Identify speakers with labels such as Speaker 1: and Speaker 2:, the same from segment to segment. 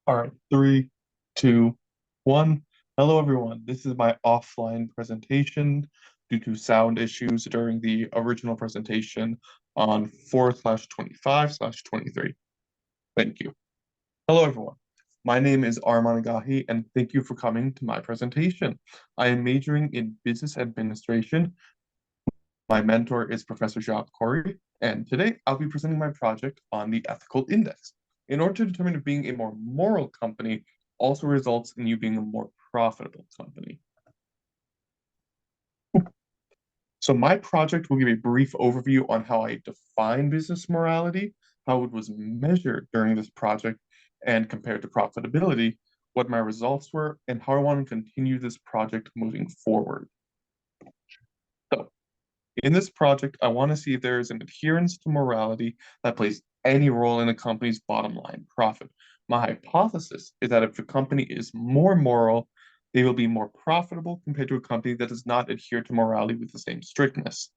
Speaker 1: All right, three, two, one. Hello, everyone. This is my offline presentation due to sound issues during the original presentation on 4/25/23. Thank you. Hello, everyone. My name is Arman Agahi, and thank you for coming to my presentation. I am majoring in business administration. My mentor is Professor Jacques Corey, and today I'll be presenting my project on the ethical index. In order to determine if being a more moral company also results in you being a more profitable company. So my project will give a brief overview on how I define business morality, how it was measured during this project, and compared to profitability, what my results were, and how I want to continue this project moving forward. So in this project, I want to see if there is an adherence to morality that plays any role in a company's bottom line profit. My hypothesis is that if a company is more moral, they will be more profitable compared to a company that does not adhere to morality with the same strictness.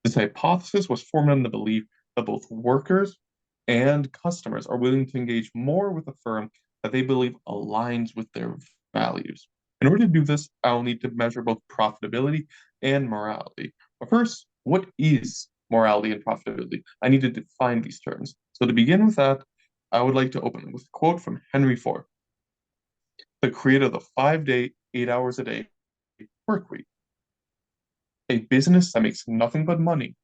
Speaker 1: This hypothesis was formed on the belief that both workers and customers are willing to engage more with a firm that they believe aligns with their values. In order to do this, I'll need to measure both profitability and morality. But first, what is morality and profitability? I need to define these terms. So to begin with that, I would like to open with a quote from Henry Ford, the creator of the 5-day, 8 hours a day work week. A business that makes nothing but money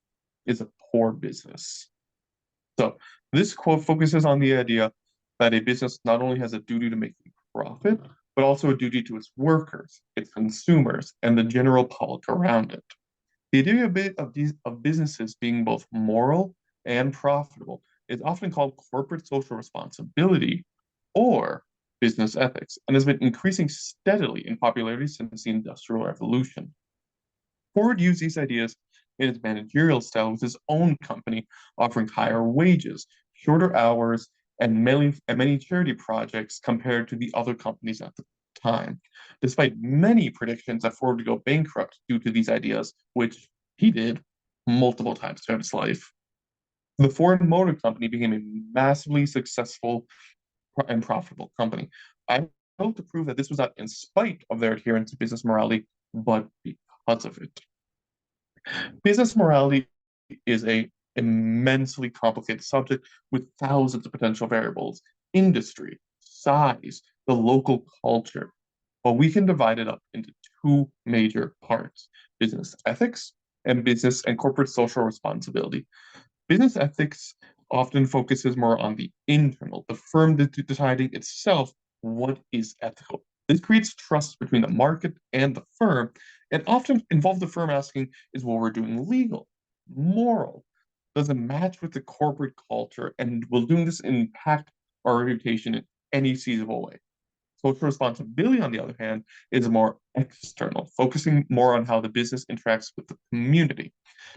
Speaker 1: is a poor business. So this quote focuses on the idea that a business not only has a duty to make a profit, but also a duty to its workers, its consumers, and the general public around it. The idea of businesses being both moral and profitable is often called corporate social responsibility or business ethics, and has been increasing steadily in popularity since the Industrial Revolution. Ford used these ideas in its managerial style with his own company, offering higher wages, shorter hours, and many charity projects compared to the other companies at the time. Despite many predictions that Ford would go bankrupt due to these ideas, which he did multiple times throughout his life, the Ford Motor Company became a massively successful and profitable company. I hope to prove that this was not in spite of their adherence to business morality, but because of it. Business morality is a immensely complicated subject with thousands of potential variables, industry, size, the local culture. But we can divide it up into two major parts: business ethics and business and corporate social responsibility. Business ethics often focuses more on the internal, the firm deciding itself what is ethical. This creates trust between the market and the firm, and often involves the firm asking, is what we're doing legal, moral, does it match with the corporate culture, and will doing this impact our reputation in any feasible way? Social responsibility, on the other hand, is more external, focusing more on how the business interacts with the community.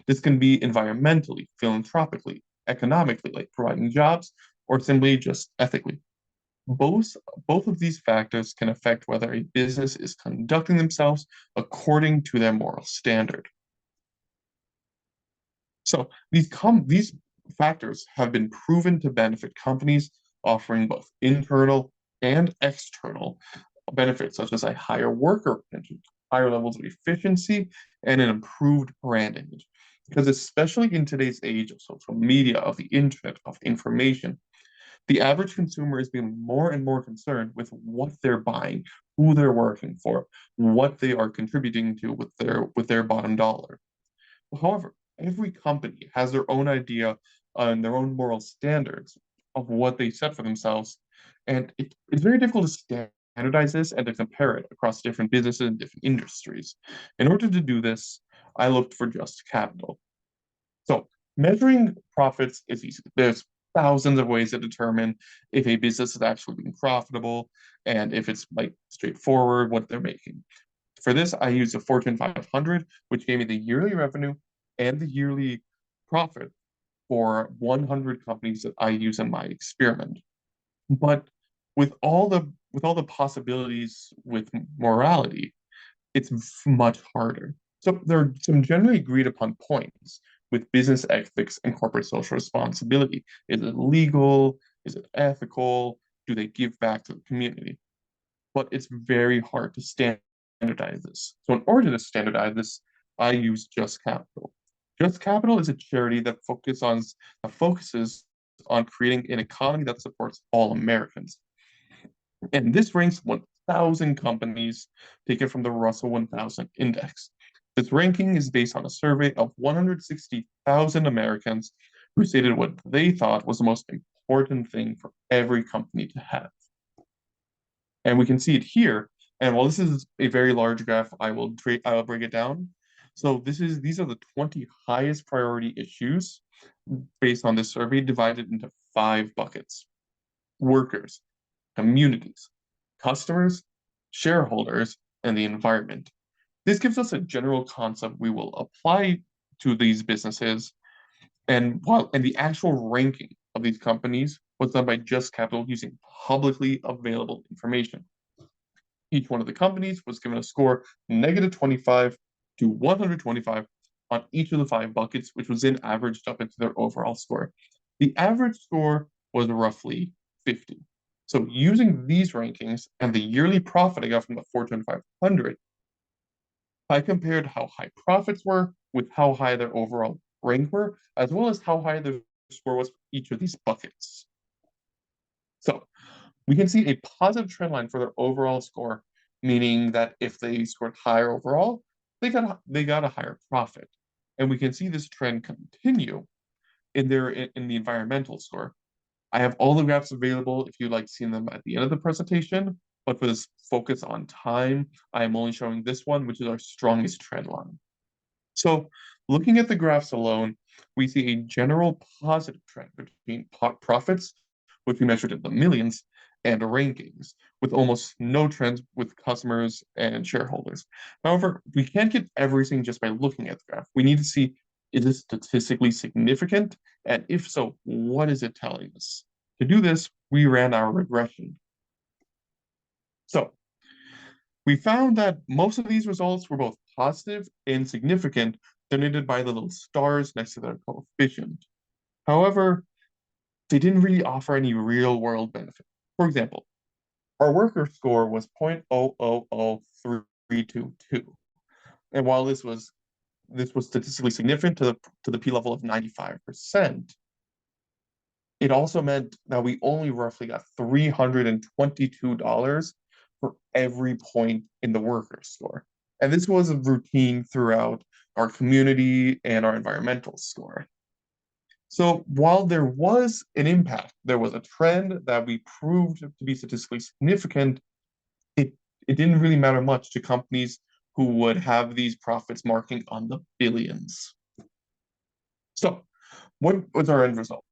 Speaker 1: This can be environmentally, philanthropically, economically, like providing jobs, or simply just ethically. Both, both of these factors can affect whether a business is conducting themselves according to their moral standard. So these factors have been proven to benefit companies, offering both internal and external benefits, such as a higher worker retention, higher levels of efficiency, and an improved brand image. Because especially in today's age of social media, of the internet, of information, the average consumer is being more and more concerned with what they're buying, who they're working for, what they are contributing to with their bottom dollar. However, every company has their own idea and their own moral standards of what they set for themselves, and it's very difficult to standardize this and to compare it across different businesses and different industries. In order to do this, I looked for just capital. So measuring profits is easy. There's thousands of ways to determine if a business is actually being profitable and if it's like straightforward what they're making. For this, I used the Fortune 500, which gave me the yearly revenue and the yearly profit for 100 companies that I use in my experiment. But with all the possibilities with morality, it's much harder. So there are some generally agreed upon points with business ethics and corporate social responsibility. Is it legal? Is it ethical? do they give back to the community? But it's very hard to standardize this. So in order to standardize this, I use Just Capital. Just Capital is a charity that focuses on creating an economy that supports all Americans. And this ranks 1,000 companies taken from the Russell 1000 index. This ranking is based on a survey of 160,000 Americans who stated what they thought was the most important thing for every company to have. And we can see it here. And while this is a very large graph, I will break it down. So these are the 20 highest priority issues based on this survey, divided into 5 buckets: workers, communities, customers, shareholders, and the environment. This gives us a general concept we will apply to these businesses, and the actual ranking of these companies was done by Just Capital using publicly available information. Each one of the companies was given a score -25 to 125 on each of the 5 buckets, which was then averaged up into their overall score. The average score was roughly 50. So using these rankings and the yearly profit I got from the Fortune 500, I compared how high profits were with how high their overall rank were, as well as how high their score was for each of these buckets. So we can see a positive trend line for their overall score, meaning that if they scored higher overall, they got a higher profit. And we can see this trend continue in the environmental score. I have all the graphs available if you'd like seeing them at the end of the presentation, but for this focus on time, I am only showing this one, which is our strongest trend line. So looking at the graphs alone, we see a general positive trend between profits, which we measured in the millions, and rankings, with almost no trends with customers and shareholders. However, we can't get everything just by looking at the graph. We need to see, is this statistically significant? And if so, what is it telling us? To do this, we ran our regression. So we found that most of these results were both positive and significant, denoted by the little stars next to their coefficient. However, they didn't really offer any real world benefit. For example, our worker score was 0.000322. And while this was statistically significant to the P level of 95%, it also meant that we only roughly got $322 for every point in the worker score. And this was a routine throughout our community and our environmental score. So while there was an impact, there was a trend that we proved to be statistically significant, it didn't really matter much to companies who would have these profits marking on the billions. So what was our end result?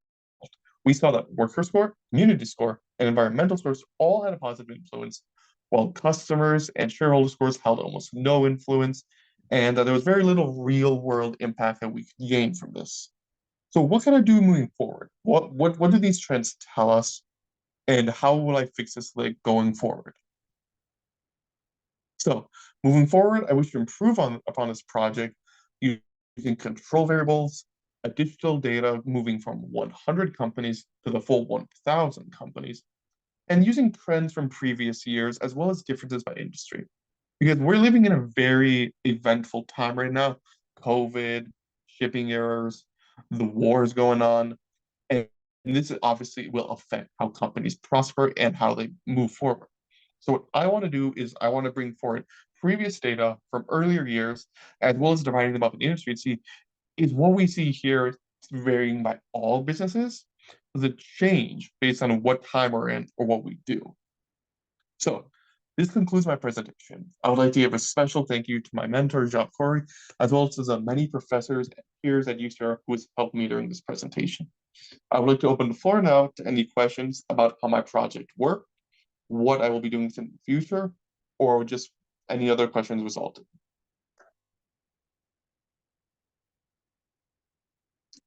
Speaker 1: We saw that worker score, community score, and environmental scores all had a positive influence, while customers and shareholder scores held almost no influence, and that there was very little real world impact that we could gain from this. So what can I do moving forward? What do these trends tell us, and how will I fix this going forward? So moving forward, I wish to improve upon this project using control variables, additional data moving from 100 companies to the full 1,000 companies, and using trends from previous years as well as differences by industry. Because we're living in a very eventful time right now. COVID, shipping errors, the wars going on, and this obviously will affect how companies prosper and how they move forward. So what I want to do is I want to bring forward previous data from earlier years, as well as dividing them up in industry to see, is what we see here varying by all businesses? Does it change based on what time we're in or what we do? So this concludes my presentation. I would like to give a special thank you to my mentor, Jacques Corey, as well as to the many professors and peers at UCR who has helped me during this presentation. I would like to open the floor now to any questions about how my project worked, what I will be doing in the future, or just any other questions resulted.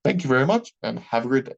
Speaker 1: Thank you very much and have a great day.